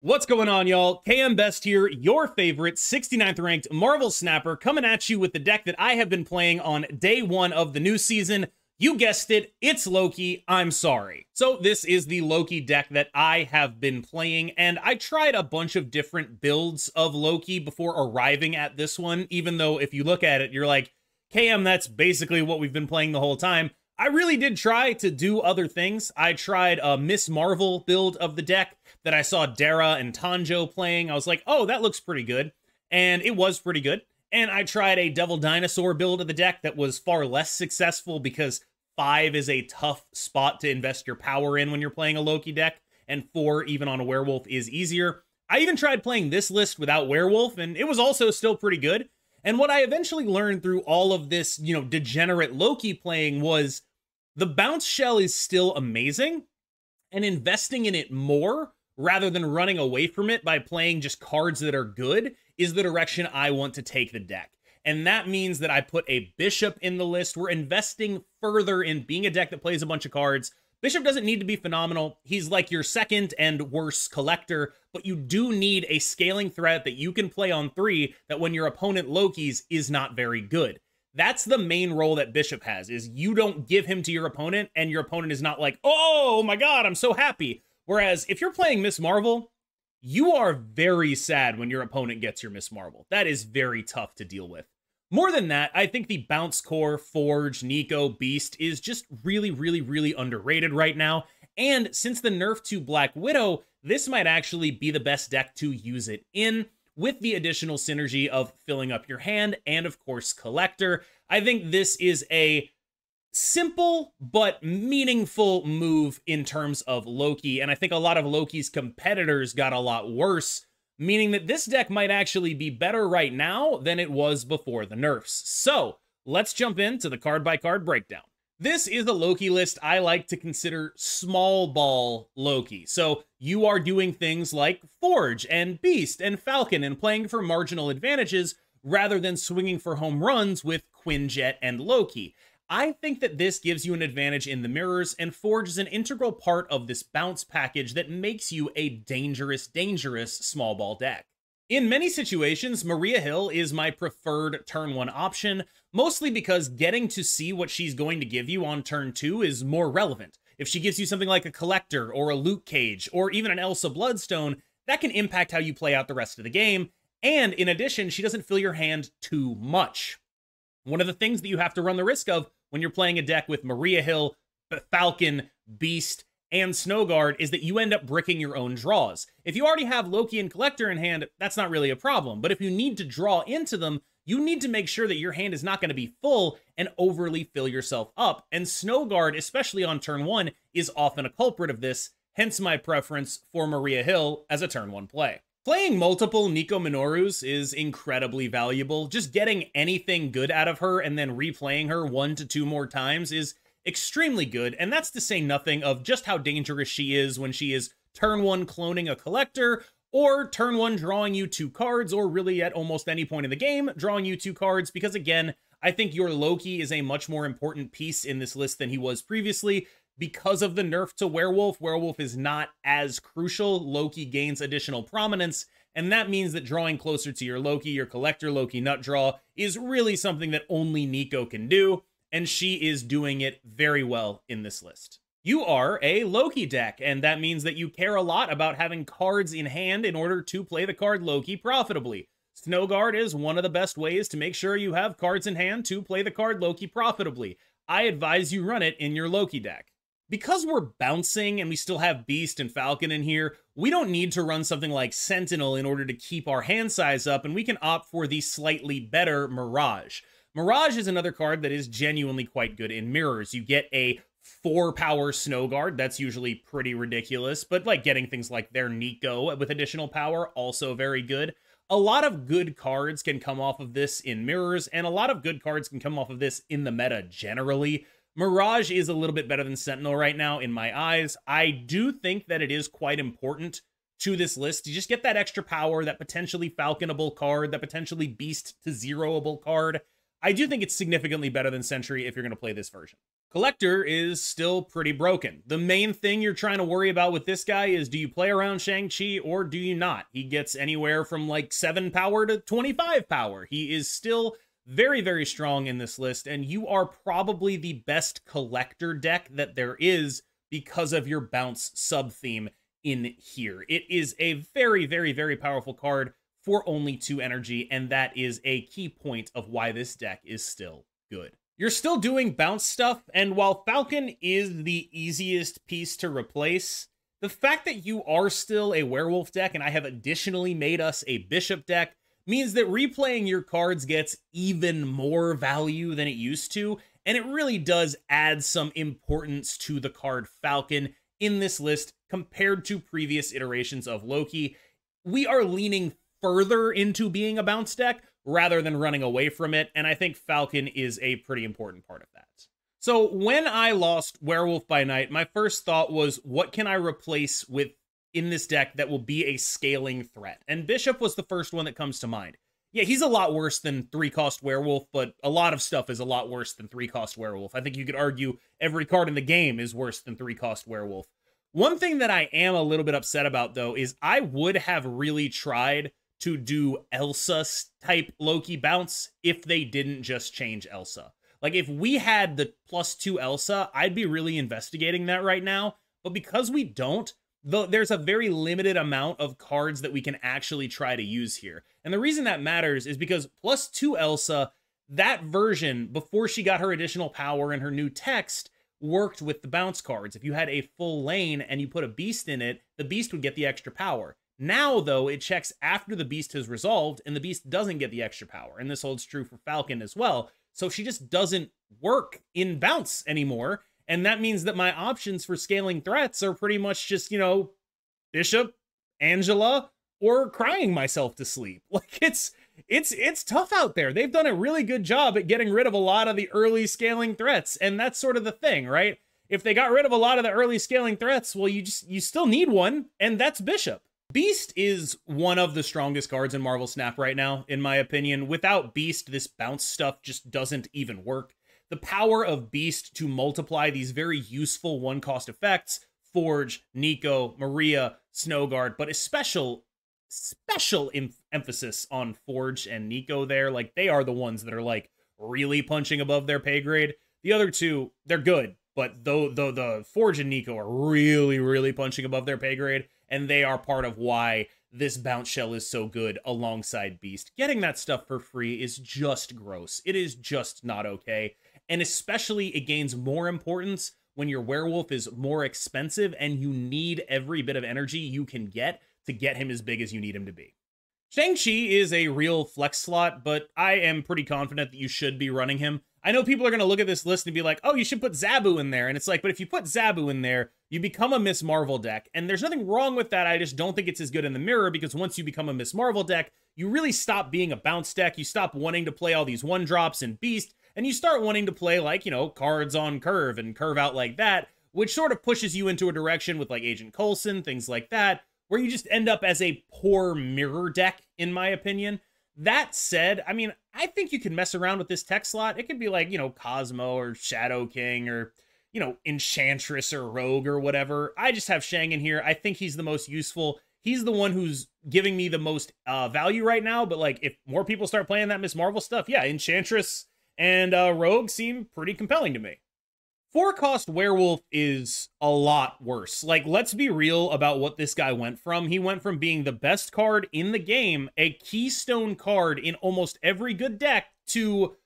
What's going on, y'all? KM Best here, your favorite 69th ranked Marvel Snapper, coming at you with the deck that I have been playing on day one of the new season. You guessed it, it's Loki. I'm sorry. So this is the Loki deck that I have been playing, and I tried a bunch of different builds of Loki before arriving at this one, even though if you look at it, you're like, KM, that's basically what we've been playing the whole time. I really did try to do other things. I tried a Miss Marvel build of the deck that I saw Dara and Tanjo playing. I was like, oh, that looks pretty good. And it was pretty good. And I tried a Devil Dinosaur build of the deck that was far less successful because 5 is a tough spot to invest your power in when you're playing a Loki deck, and 4, even on a Werewolf, is easier. I even tried playing this list without Werewolf, and it was also still pretty good. And what I eventually learned through all of this, degenerate Loki playing was the bounce shell is still amazing, and investing in it more rather than running away from it by playing just cards that are good is the direction I want to take the deck. And that means that I put a Bishop in the list. We're investing further in being a deck that plays a bunch of cards. Bishop doesn't need to be phenomenal. He's like your second and worst collector, but you do need a scaling threat that you can play on 3 that when your opponent Loki's is not very good. That's the main role that Bishop has, is you don't give him to your opponent, and your opponent is not like, oh my god, I'm so happy. Whereas if you're playing Miss Marvel, you are very sad when your opponent gets your Miss Marvel. That is very tough to deal with. More than that, I think the Bounce Core, Forge, Nico, Beast is just really underrated right now. And since the nerf to Black Widow, this might actually be the best deck to use it in, with the additional synergy of filling up your hand and, of course, Collector. I think this is a simple but meaningful move in terms of Loki, and I think a lot of Loki's competitors got a lot worse, meaning that this deck might actually be better right now than it was before the nerfs. So, let's jump into the card-by-card breakdown. This is a Loki list I like to consider small ball Loki. So you are doing things like Forge and Beast and Falcon and playing for marginal advantages rather than swinging for home runs with Quinjet and Loki. I think that this gives you an advantage in the mirrors, and Forge is an integral part of this bounce package that makes you a dangerous small ball deck. In many situations, Maria Hill is my preferred turn 1 option, mostly because getting to see what she's going to give you on turn 2 is more relevant. If she gives you something like a Collector or a Luke Cage or even an Elsa Bloodstone, that can impact how you play out the rest of the game, and in addition, she doesn't fill your hand too much. One of the things that you have to run the risk of when you're playing a deck with Maria Hill, Falcon, Beast, and Snowguard is that you end up bricking your own draws. If you already have Loki and Collector in hand, that's not really a problem. But if you need to draw into them, you need to make sure that your hand is not going to be full and overly fill yourself up. And Snowguard, especially on turn 1, is often a culprit of this, hence my preference for Maria Hill as a turn 1 play. Playing multiple Nico Minorus is incredibly valuable. Just getting anything good out of her and then replaying her 1 to 2 more times is extremely good, and that's to say nothing of just how dangerous she is when she is turn 1 cloning a Collector, or turn 1 drawing you 2 cards, or really at almost any point in the game drawing you 2 cards, because again, I think your Loki is a much more important piece in this list than he was previously. Because of the nerf to Werewolf, Werewolf is not as crucial. Loki gains additional prominence, and that means that drawing closer to your Loki, your Collector Loki nut draw, is really something that only Nico can do, and she is doing it very well in this list. You are a Loki deck, and that means that you care a lot about having cards in hand in order to play the card Loki profitably. Snowguard is one of the best ways to make sure you have cards in hand to play the card Loki profitably. I advise you run it in your Loki deck. Because we're bouncing and we still have Beast and Falcon in here, we don't need to run something like Sentinel in order to keep our hand size up, and we can opt for the slightly better Mirage. Mirage is another card that is genuinely quite good in mirrors. You get a 4-power Snowguard, that's usually pretty ridiculous, but like getting things like their Nico with additional power, also very good. A lot of good cards can come off of this in mirrors, and a lot of good cards can come off of this in the meta generally. Mirage is a little bit better than Sentinel right now in my eyes. I do think that it is quite important to this list to just get that extra power, that potentially Falconable card, that potentially Beast to zeroable card. I do think it's significantly better than Sentry if you're going to play this version. Collector is still pretty broken. The main thing you're trying to worry about with this guy is, do you play around Shang-Chi or do you not? He gets anywhere from like 7 power to 25 power. He is still very, very strong in this list, and you are probably the best collector deck that there is because of your bounce sub-theme in here. It is a very, very, very powerful card for only 2 energy, and that is a key point of why this deck is still good. You're still doing bounce stuff, and while Falcon is the easiest piece to replace, the fact that you are still a werewolf deck, and I have additionally made us a bishop deck, means that replaying your cards gets even more value than it used to, and it really does add some importance to the card Falcon in this list compared to previous iterations of Loki. We are leaning further into being a bounce deck rather than running away from it, and I think Falcon is a pretty important part of that. So when I lost Werewolf by Night, my first thought was, what can I replace with in this deck that will be a scaling threat? And Bishop was the first one that comes to mind. Yeah, he's a lot worse than 3-cost Werewolf, but a lot of stuff is a lot worse than 3-cost Werewolf. I think you could argue every card in the game is worse than 3-cost Werewolf. One thing that I am a little bit upset about, though, is I would have really tried to do Elsa-type Loki bounce if they didn't just change Elsa. Like, if we had the +2 Elsa, I'd be really investigating that right now. But because we don't, though, there's a very limited amount of cards that we can actually try to use here. And the reason that matters is because +2 Elsa, that version, before she got her additional power and her new text, worked with the bounce cards. If you had a full lane and you put a beast in it, the beast would get the extra power. Now, though, it checks after the beast has resolved, and the beast doesn't get the extra power. And this holds true for Falcon as well. So she just doesn't work in bounce anymore. And that means that my options for scaling threats are pretty much just, you know, Bishop, Angela, or crying myself to sleep. Like, it's tough out there. They've done a really good job at getting rid of a lot of the early scaling threats. And that's sort of the thing, right? If they got rid of a lot of the early scaling threats, well, you still need one, and that's Bishop. Beast is one of the strongest cards in Marvel Snap right now, in my opinion. Without Beast, this bounce stuff just doesn't even work. The power of Beast to multiply these very useful 1-cost effects, Forge, Nico, Maria, Snowguard, but special emphasis on Forge and Nico there. Like, they are the ones that are, like, really punching above their pay grade. The other two, they're good, but the Forge and Nico are really, really punching above their pay grade. And they are part of why this bounce shell is so good alongside Beast. Getting that stuff for free is just gross. It is just not okay. And especially it gains more importance when your werewolf is more expensive and you need every bit of energy you can get to get him as big as you need him to be. Shang-Chi is a real flex slot, but I am pretty confident that you should be running him. I know people are going to look at this list and be like, oh, you should put Zabu in there. And it's like, but if you put Zabu in there, you become a Miss Marvel deck. And there's nothing wrong with that. I just don't think it's as good in the mirror, because once you become a Miss Marvel deck, you really stop being a bounce deck. You stop wanting to play all these 1-drops and Beast, and you start wanting to play, like, you know, cards on curve and curve out like that, which sort of pushes you into a direction with, like, Agent Coulson, things like that, where you just end up as a poor mirror deck, in my opinion. That said, I mean, I think you can mess around with this tech slot. It could be like, you know, Cosmo or Shadow King or, you know, Enchantress or Rogue or whatever. I just have Shang in here. I think he's the most useful. He's the one who's giving me the most value right now. But, like, if more people start playing that Miss Marvel stuff, yeah, Enchantress and Rogue seem pretty compelling to me. 4-cost Werewolf is a lot worse. Like, let's be real about what this guy went from. He went from being the best card in the game, a keystone card in almost every good deck, to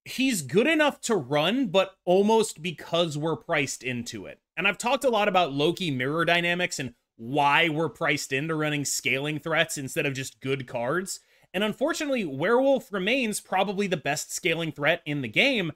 he's good enough to run, but almost because we're priced into it. And I've talked a lot about Loki mirror dynamics and why we're priced into running scaling threats instead of just good cards. And unfortunately, Werewolf remains probably the best scaling threat in the game.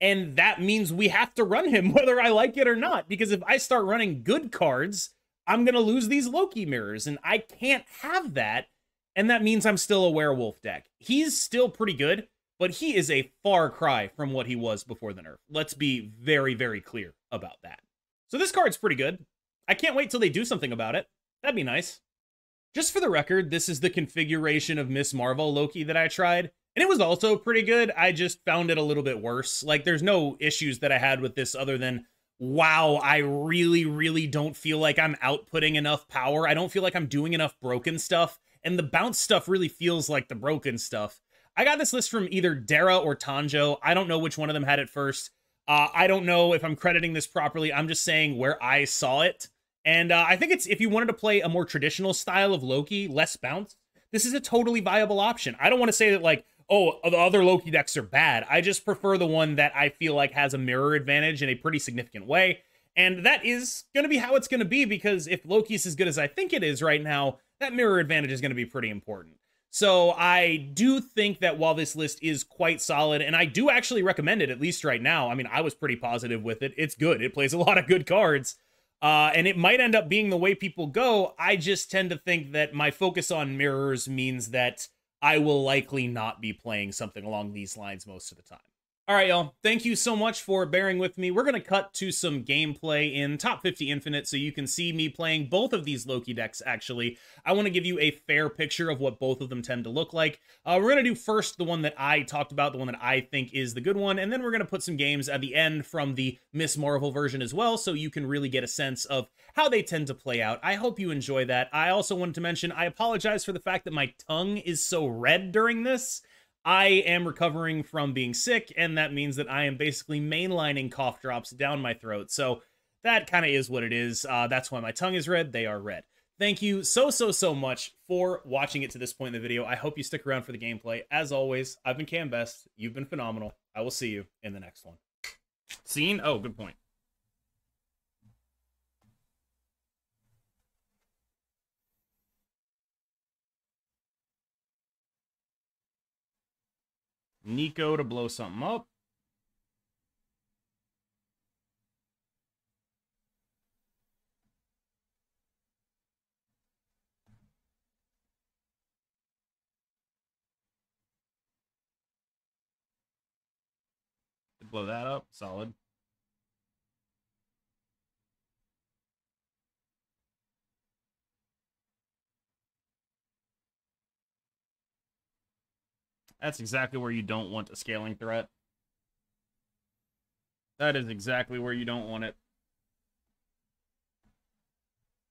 And that means we have to run him whether I like it or not. Because if I start running good cards, I'm going to lose these Loki mirrors. And I can't have that. And that means I'm still a werewolf deck. He's still pretty good, but he is a far cry from what he was before the nerf. Let's be very, very clear about that. So this card's pretty good. I can't wait till they do something about it. That'd be nice. Just for the record, this is the configuration of Miss Marvel Loki that I tried. And it was also pretty good. I just found it a little bit worse. Like, there's no issues that I had with this other than, wow, I really, really don't feel like I'm outputting enough power. I don't feel like I'm doing enough broken stuff. And the bounce stuff really feels like the broken stuff. I got this list from either Dara or Tanjo. I don't know which one of them had it first. I don't know if I'm crediting this properly. I'm just saying where I saw it. And I think it's, if you wanted to play a more traditional style of Loki, less bounce, this is a totally viable option. I don't want to say that, like, oh, the other Loki decks are bad. I just prefer the one that I feel like has a mirror advantage in a pretty significant way. And that is going to be how it's going to be, because if Loki's as good as I think it is right now, that mirror advantage is going to be pretty important. So I do think that while this list is quite solid, and I do actually recommend it, at least right now, I mean, I was pretty positive with it. It's good. It plays a lot of good cards. And it might end up being the way people go. I just tend to think that my focus on mirrors means that I will likely not be playing something along these lines most of the time. All right, y'all. Thank you so much for bearing with me. We're going to cut to some gameplay in Top 50 Infinite so you can see me playing both of these Loki decks, actually. I want to give you a fair picture of what both of them tend to look like. We're going to do first the one that I talked about, the one that I think is the good one, and then we're going to put some games at the end from the Miss Marvel version as well, so you can really get a sense of how they tend to play out. I hope you enjoy that. I also wanted to mention, I apologize for the fact that my tongue is so red during this. I am recovering from being sick, and that means that I am basically mainlining cough drops down my throat. So that kind of is what it is. That's why my tongue is red. They are red. Thank you so much for watching it to this point in the video. I hope you stick around for the gameplay. As always, I've been Cam Best. You've been phenomenal. I will see you in the next one. Scene? Oh, good point. Nico to blow something up. To blow that up. Solid. That's exactly where you don't want a scaling threat. That is exactly where you don't want it.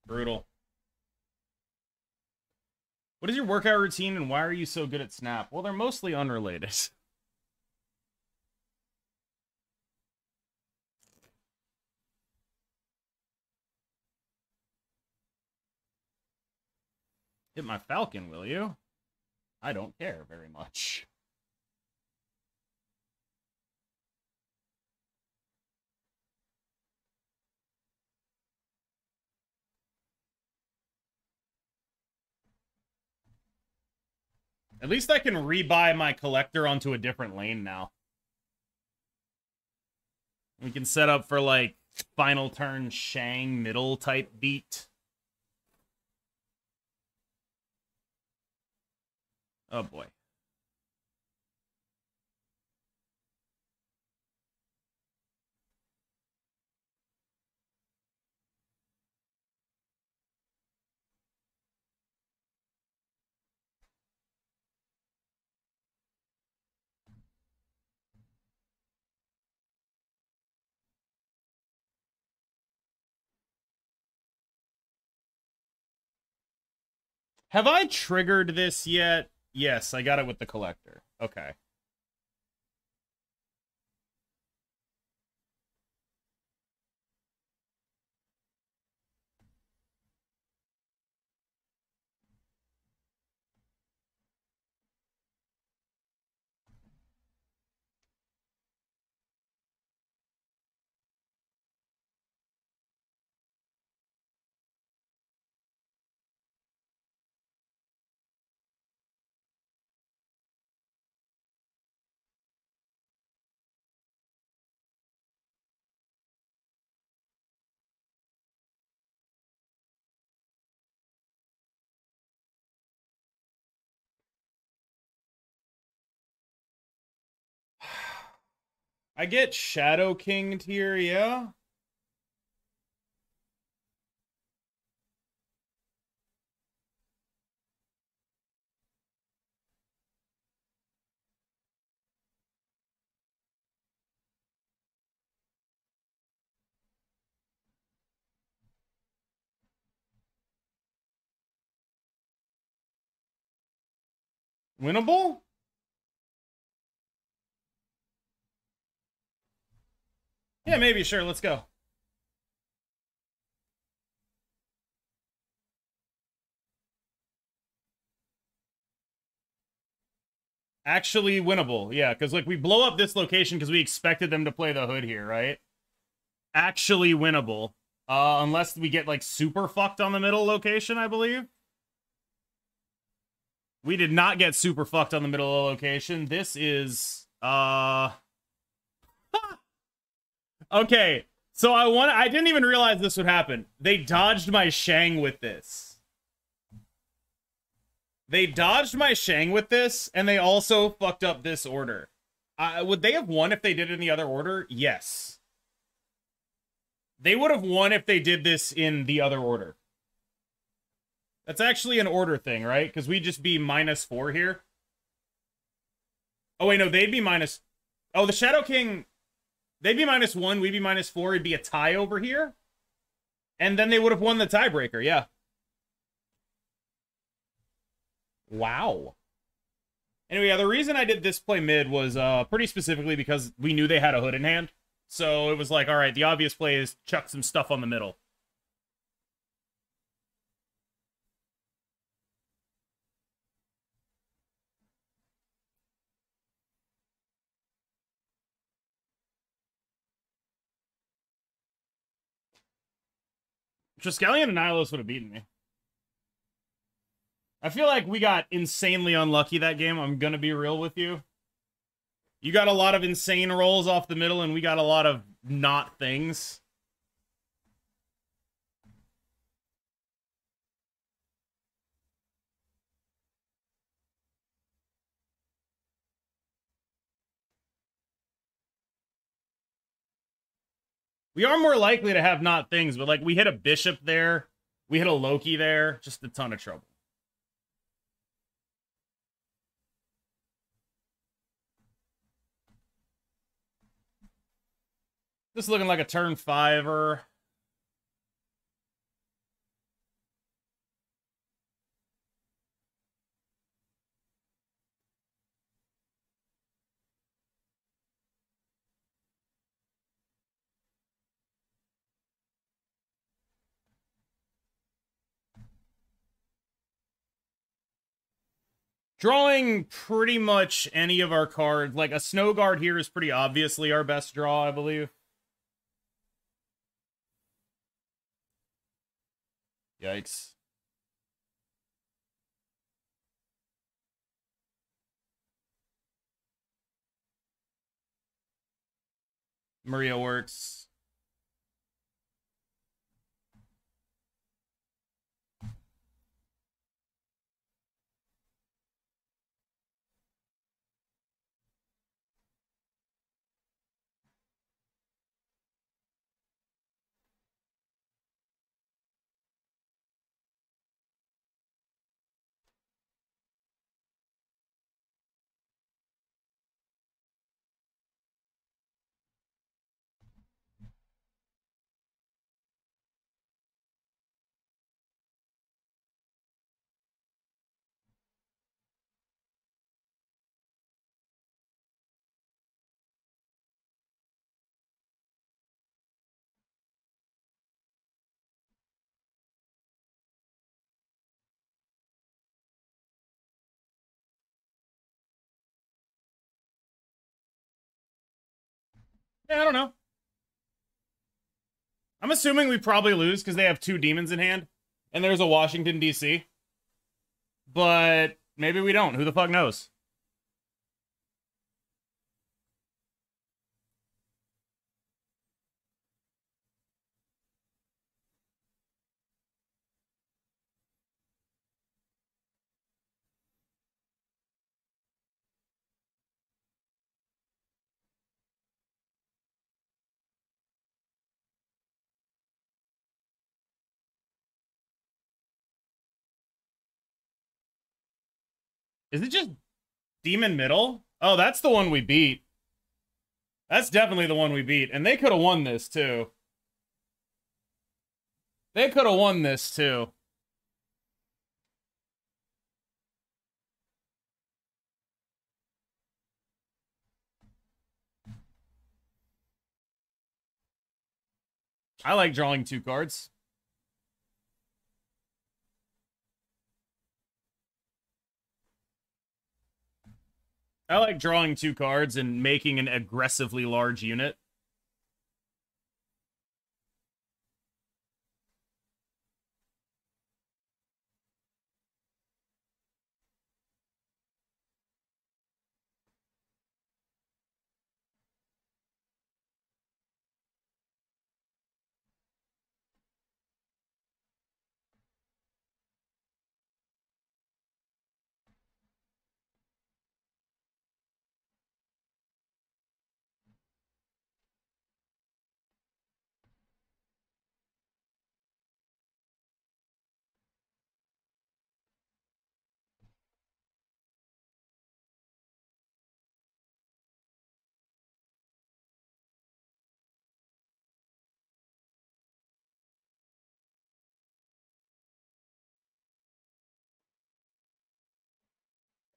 Brutal. What is your workout routine and why are you so good at Snap? Well, they're mostly unrelated. Hit my Falcon, will you? I don't care very much. At least I can rebuy my collector onto a different lane now. We can set up for, like, final turn Shang middle type beat. Oh boy. Have I triggered this yet? Yes, I got it with the collector. Okay. I get Shadow Kinged here, yeah? Winnable? Yeah, maybe. Sure, let's go. Actually winnable. Yeah, because, like, we blow up this location because we expected them to play the hood here, right? Actually winnable. Unless we get, like, super fucked on the middle location, I believe. We did not get super fucked on the middle location. This is, okay, so I didn't even realize this would happen. They dodged my Shang with this. They dodged my Shang with this, and they also fucked up this order. Would they have won if they did it in the other order? Yes. They would have won if they did this in the other order. That's actually an order thing, right? Because we'd just be -4 here. Oh, wait, no, they'd be minus... Oh, the Shadow King... They'd be -1, we'd be -4. It'd be a tie over here. And then they would have won the tiebreaker, yeah. Wow. Anyway, yeah, the reason I did this play mid was pretty specifically because we knew they had a hood in hand. So it was like, all right, the obvious play is chuck some stuff on the middle. Triskelion and Nihilus would have beaten me. I feel like we got insanely unlucky that game. I'm going to be real with you. You got a lot of insane rolls off the middle, and we got a lot of not things. We are more likely to have not things, but, like, we hit a Bishop there. We hit a Loki there. Just a ton of trouble. This looking like a turn 5-er. Drawing pretty much any of our cards. Like, a Snow Guard here is pretty obviously our best draw, I believe. Yikes. Maria works. Yeah, I don't know. I'm assuming we probably lose because they have 2 demons in hand. And there's a Washington, D.C. But maybe we don't. Who the fuck knows? Is it just Demon Middle? Oh, that's the one we beat. That's definitely the one we beat. And they could have won this, too. They could have won this, too. I like drawing 2 cards. I like drawing 2 cards and making an aggressively large unit.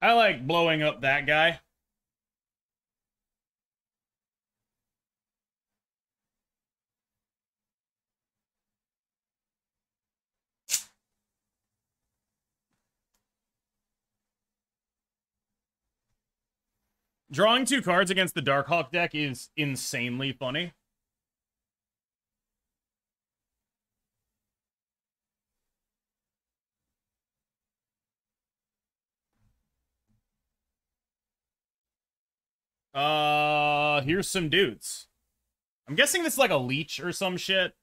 I like blowing up that guy. Drawing 2 cards against the Darkhawk deck is insanely funny. Here's some dudes. I'm guessing this is like a leech or some shit.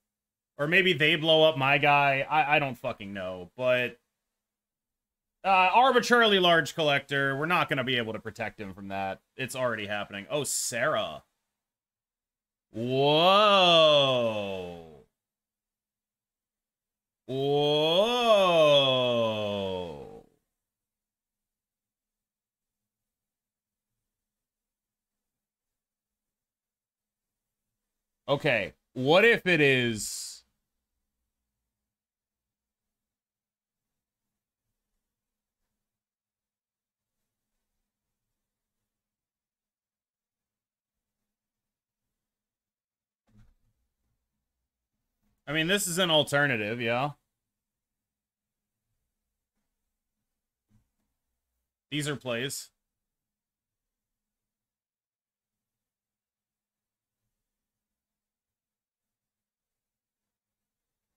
Or maybe they blow up my guy. I don't fucking know. But arbitrarily large collector. We're not going to be able to protect him from that. It's already happening. Oh, Sarah. Whoa. Whoa. Okay. What if it is... I mean, this is an alternative, yeah. These are plays.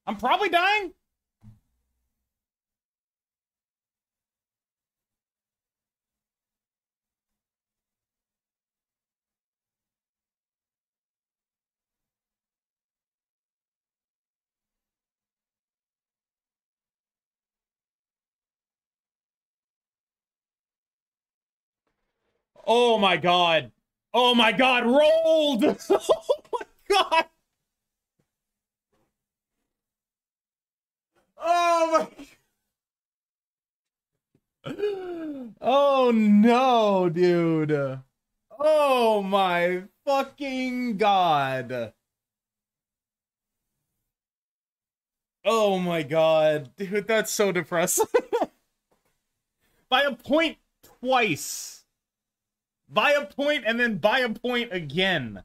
I'm probably dying. Oh my god. Oh my god, rolled! Oh my god! Oh my... Oh no, dude. Oh my fucking god. Oh my god. Dude, that's so depressing. By a point twice. By a point and then by a point again.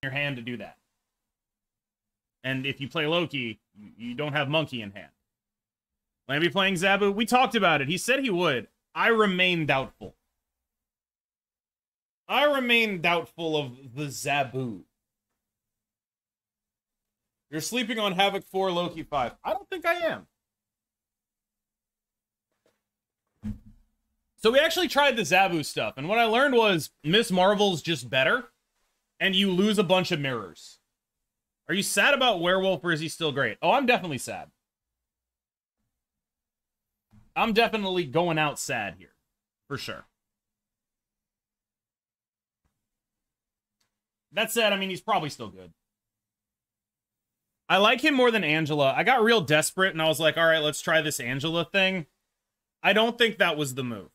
Your hand to do that. And if you play Loki, you don't have Monkey in hand. Will I be playing Zabu? We talked about it. He said he would. I remain doubtful. I remain doubtful of the Zabu. You're sleeping on Havoc 4, Loki 5. I don't think I am. So we actually tried the Zabu stuff, and what I learned was Miss Marvel's just better, and you lose a bunch of mirrors. Are you sad about Werewolf, or is he still great? Oh, I'm definitely sad. I'm definitely going out sad here, for sure. That said, I mean, he's probably still good. I like him more than Angela. I got real desperate, and I was like, all right, let's try this Angela thing. I don't think that was the move.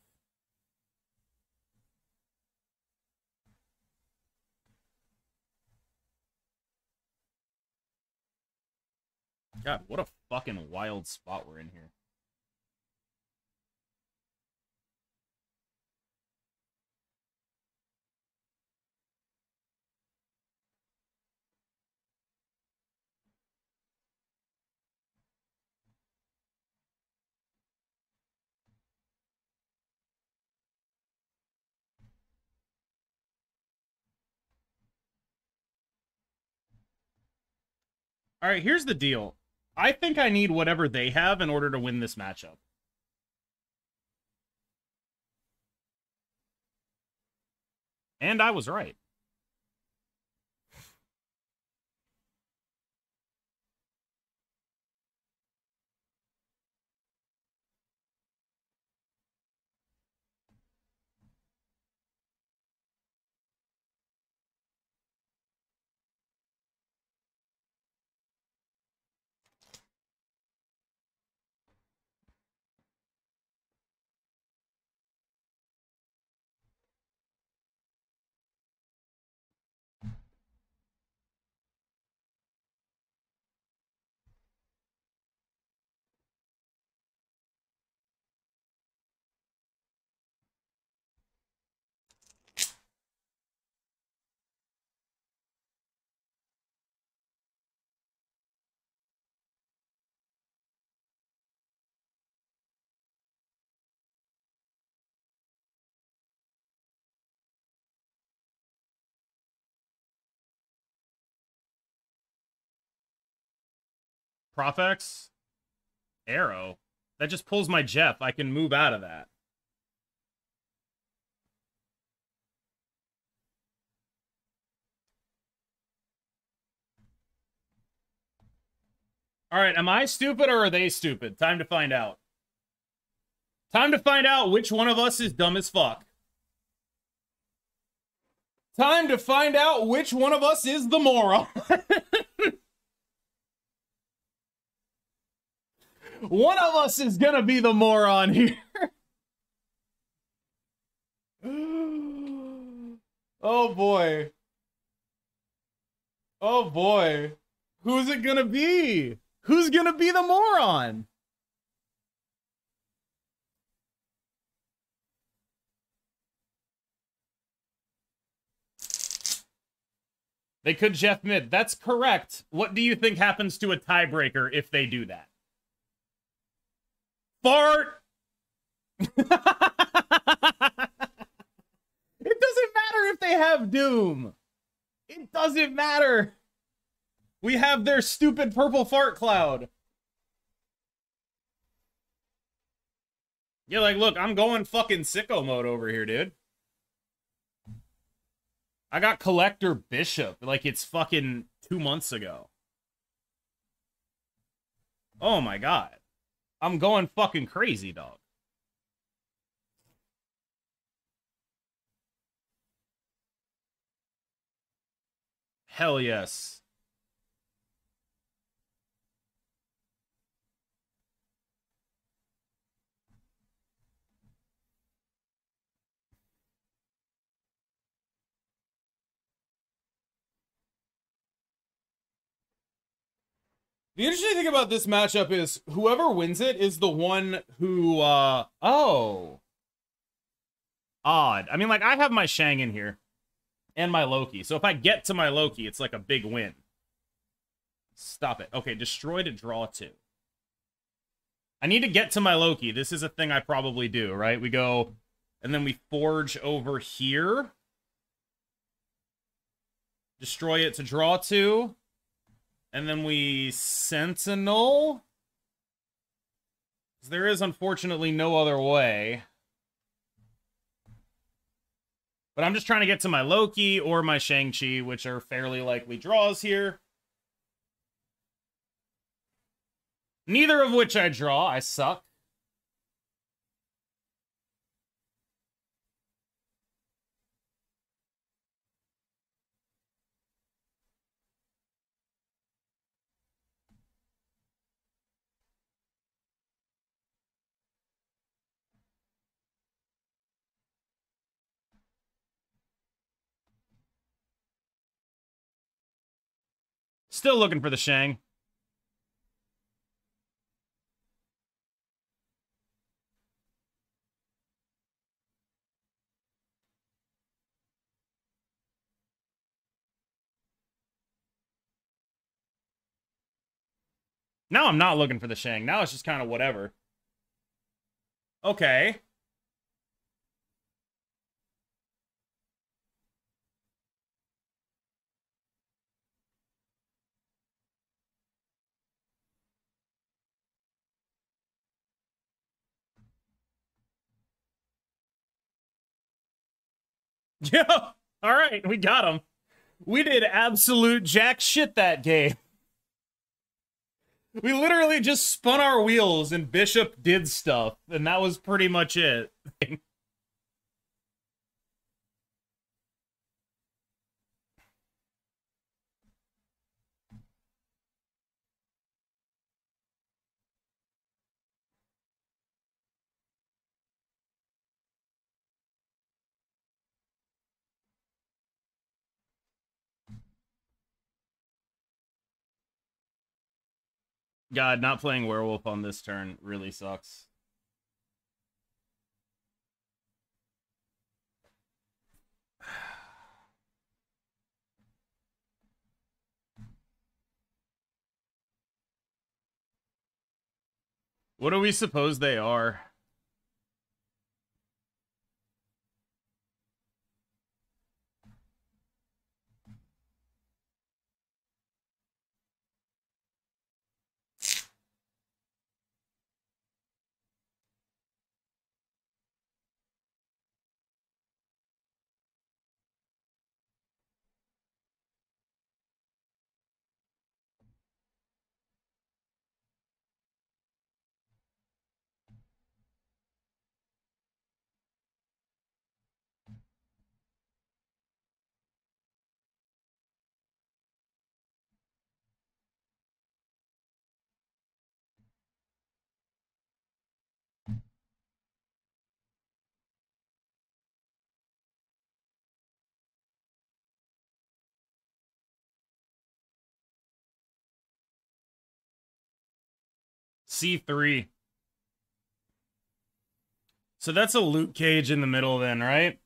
God, what a fucking wild spot we're in here. All right, here's the deal. I think I need whatever they have in order to win this matchup. And I was right. Profex? Arrow? That just pulls my Jeff. I can move out of that. All right, am I stupid or are they stupid? Time to find out. Time to find out which one of us is dumb as fuck. Time to find out which one of us is the moron. One of us is gonna be the moron here. Oh boy. Oh boy. Who's it gonna be? Who's gonna be the moron? They could Jeff mid. That's correct. What do you think happens to a tiebreaker if they do that? Fart! It doesn't matter if they have Doom. It doesn't matter. We have their stupid purple fart cloud. You're like, look, I'm going fucking sicko mode over here, dude. I got Collector Bishop like it's fucking 2 months ago. Oh my god. I'm going fucking crazy, dog. Hell yes. The interesting thing about this matchup is whoever wins it is the one who, oh. Odd. I mean, like, I have my Shang in here. And my Loki. So if I get to my Loki, it's like a big win. Stop it. Okay, destroy to draw 2. I need to get to my Loki. This is a thing I probably do, right? We go, and then we forge over here. Destroy it to draw 2. And then we Sentinel. There is unfortunately no other way. But I'm just trying to get to my Loki or my Shang-Chi, which are fairly likely draws here. Neither of which I draw. I suck. Still looking for the Shang. Now I'm not looking for the Shang. Now it's just kind of whatever. Okay. Yeah. All right, we got him. We did absolute jack shit that game. We literally just spun our wheels and Bishop did stuff, and that was pretty much it. God, not playing werewolf on this turn really sucks. What do we suppose they are? C3. So that's a loot cage in the middle then, right?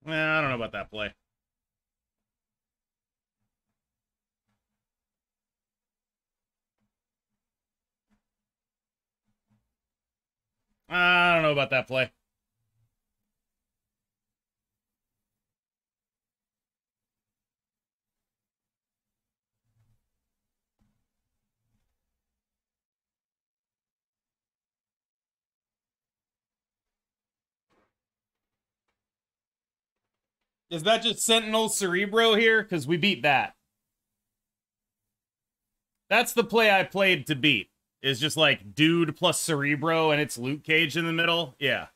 I don't know about that play. I don't know about that play. Is that just Sentinel Cerebro here? Because we beat that. That's the play I played to beat. Is just like dude plus Cerebro and it's loot cage in the middle. Yeah.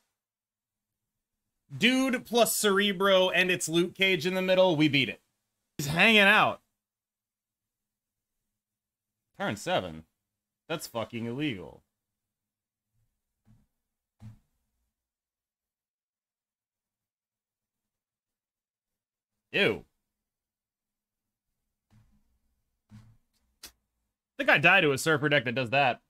Dude plus Cerebro and it's loot cage in the middle. We beat it. He's hanging out. Turn 7. That's fucking illegal. Ew. I think I die to a Surfer deck that does that.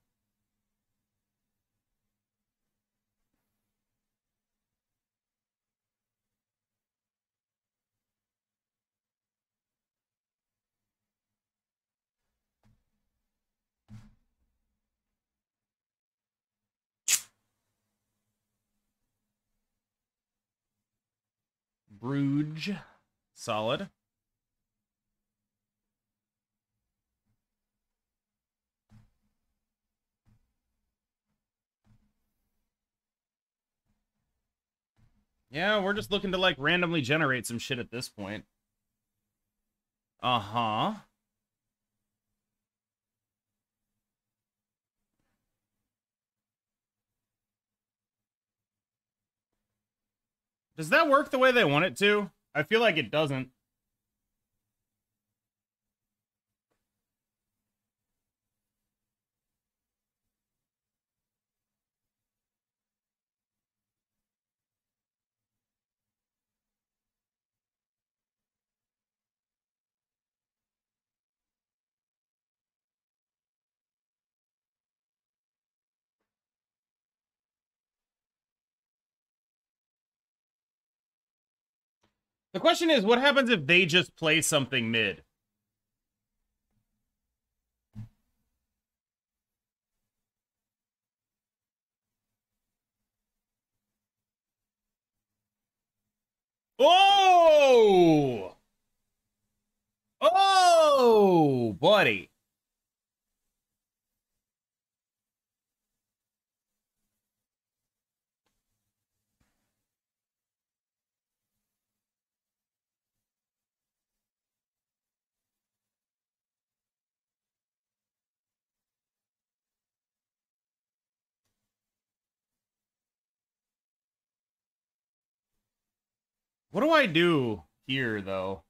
Bruges. Solid. Yeah, we're just looking to, like, randomly generate some shit at this point. Uh-huh. Does that work the way they want it to? I feel like it doesn't. The question is, what happens if they just play something mid? Oh! Oh, buddy. What do I do here, though?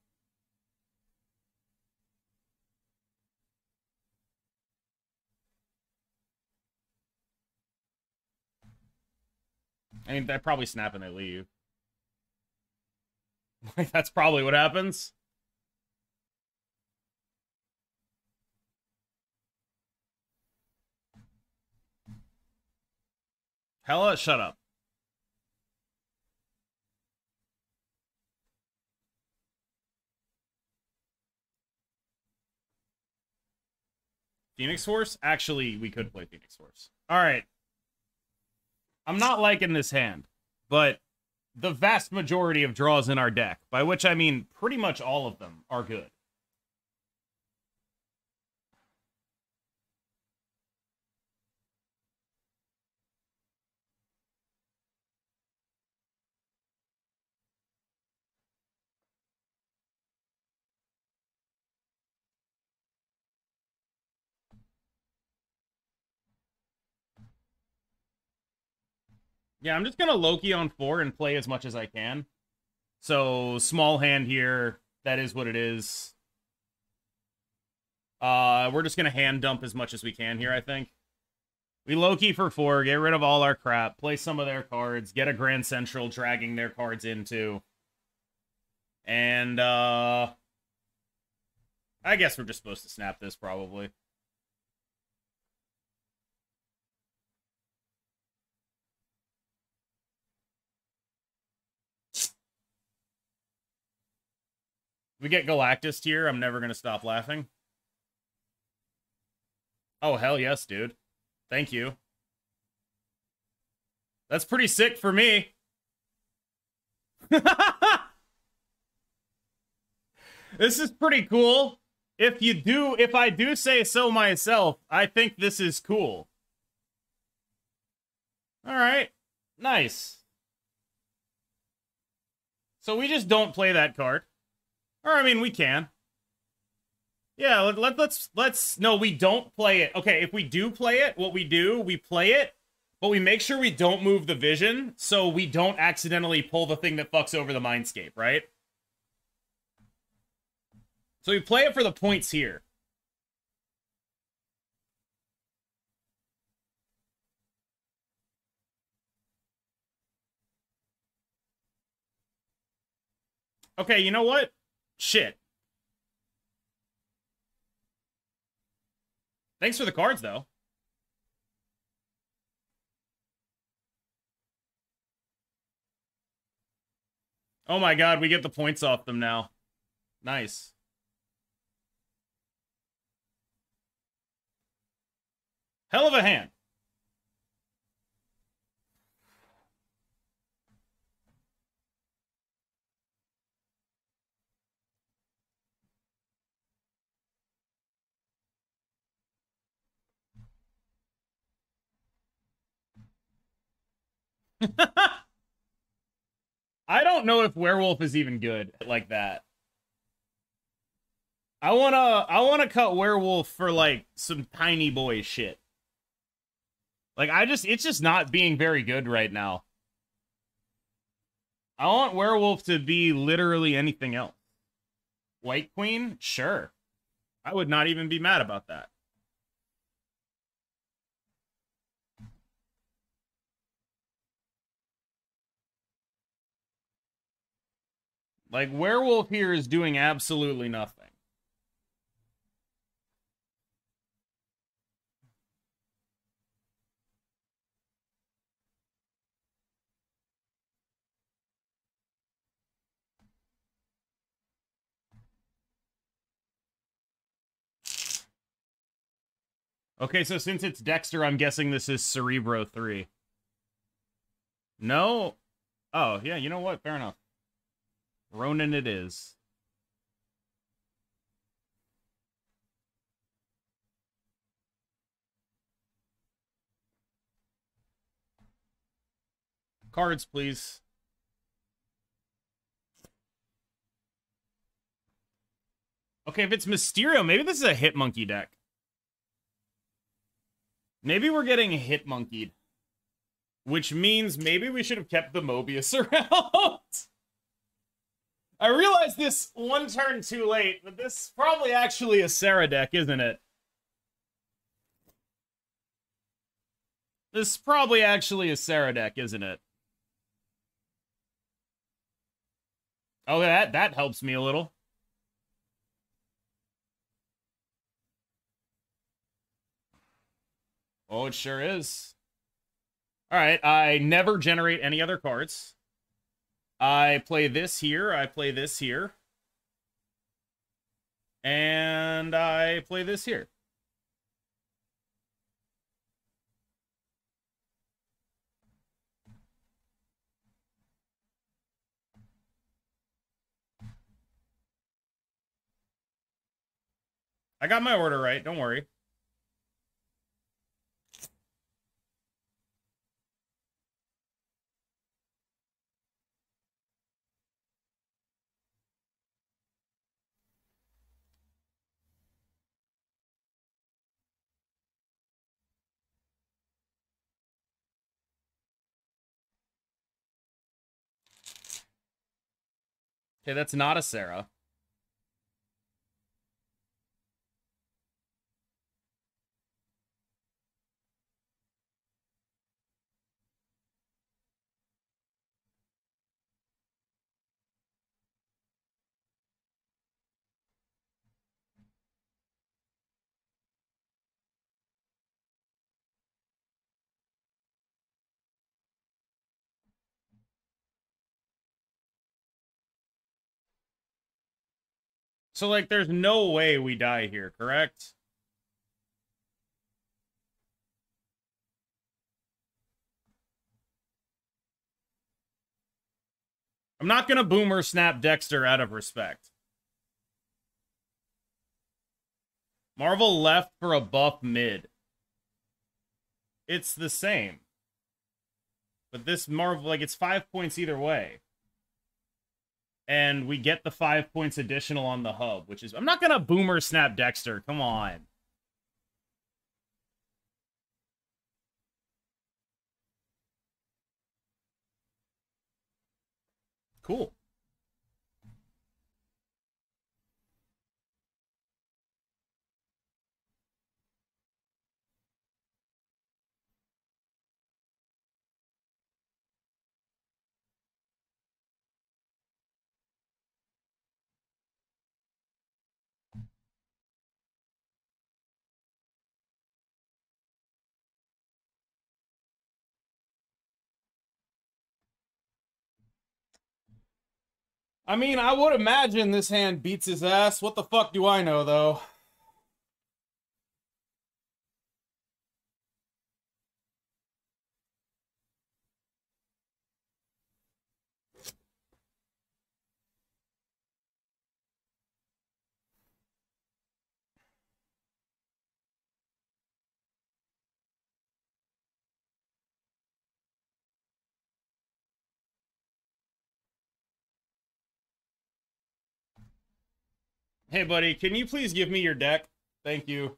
I mean, they probably snap and they leave. That's probably what happens. Hella, shut up. Phoenix Force? Actually, we could play Phoenix Force. All right. I'm not liking this hand, but the vast majority of draws in our deck, by which I mean pretty much all of them, are good. Yeah, I'm just going to Loki on 4 and play as much as I can. So, small hand here. That is what it is. We're just going to hand dump as much as we can here, I think. We Loki for 4, get rid of all our crap, play some of their cards, get a Grand Central dragging their cards into. And, I guess we're just supposed to snap this, probably. We get Galactus here, I'm never going to stop laughing. Oh, hell yes, dude. Thank you. That's pretty sick for me. This is pretty cool. If I do say so myself, I think this is cool. All right. Nice. So we just don't play that card. Or, I mean, we can. Yeah, let's... No, we don't play it. Okay, if we do play it, what we do, we play it, but we make sure we don't move the vision, so we don't accidentally pull the thing that fucks over the Mindscape, right? So we play it for the points here. Okay, you know what? Shit. Thanks for the cards, though. Oh my god, we get the points off them now. Nice. Hell of a hand. I don't know if Werewolf is even good like that. I wanna cut Werewolf for like some tiny boy shit. Like it's just not being very good right now. I want Werewolf to be literally anything else. White Queen? Sure. I would not even be mad about that. Like, Werewolf here is doing absolutely nothing. Okay, so since it's Dexter, I'm guessing this is Cerebro 3. No? Oh, yeah, you know what? Fair enough. Ronin it is. Cards, please. Okay, if it's Mysterio, maybe this is a Hitmonkey deck. Maybe we're getting Hitmonkeyed. Which means maybe we should have kept the Mobius around. I realized this one turn too late, but this is probably actually a Sarah deck, isn't it? This is probably actually a Sarah deck, isn't it? Oh, that helps me a little. Oh, it sure is. All right, I never generate any other cards. I play this here, I play this here. And I play this here. I got my order right, don't worry. Okay, that's not a Sarah. So, like, there's no way we die here, correct? I'm not gonna boomer snap Dexter out of respect. Marvel left for a buff mid. It's the same. But this Marvel, like, it's 5 points either way. And we get the 5 points additional on the hub, which is... I'm not gonna boomer snap Dexter, come on. Cool. I mean, I would imagine this hand beats his ass. What the fuck do I know, though? Hey, buddy, can you please give me your deck? Thank you.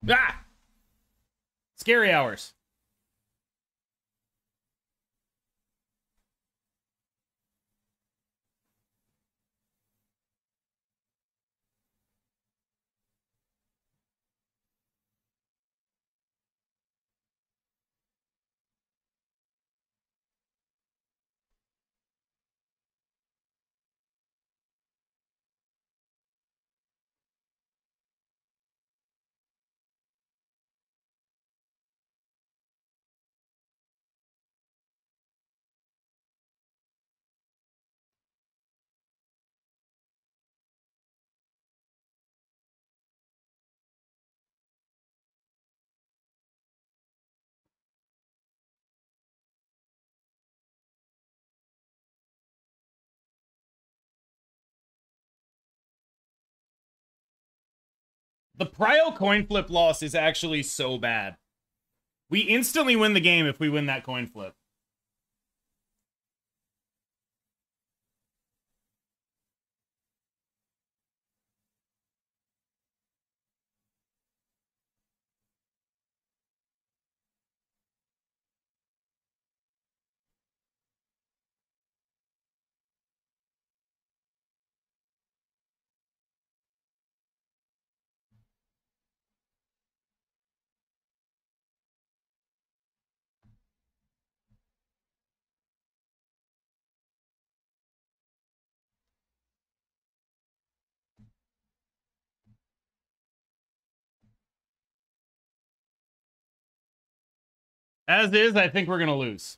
Ah! Scary hours. The prio coin flip loss is actually so bad. We instantly win the game if we win that coin flip. As is, I think we're going to lose.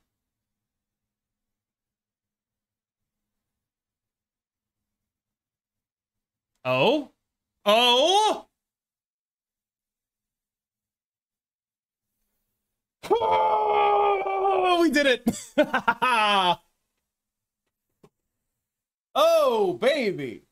Oh? Oh? Oh, we did it. Oh, baby.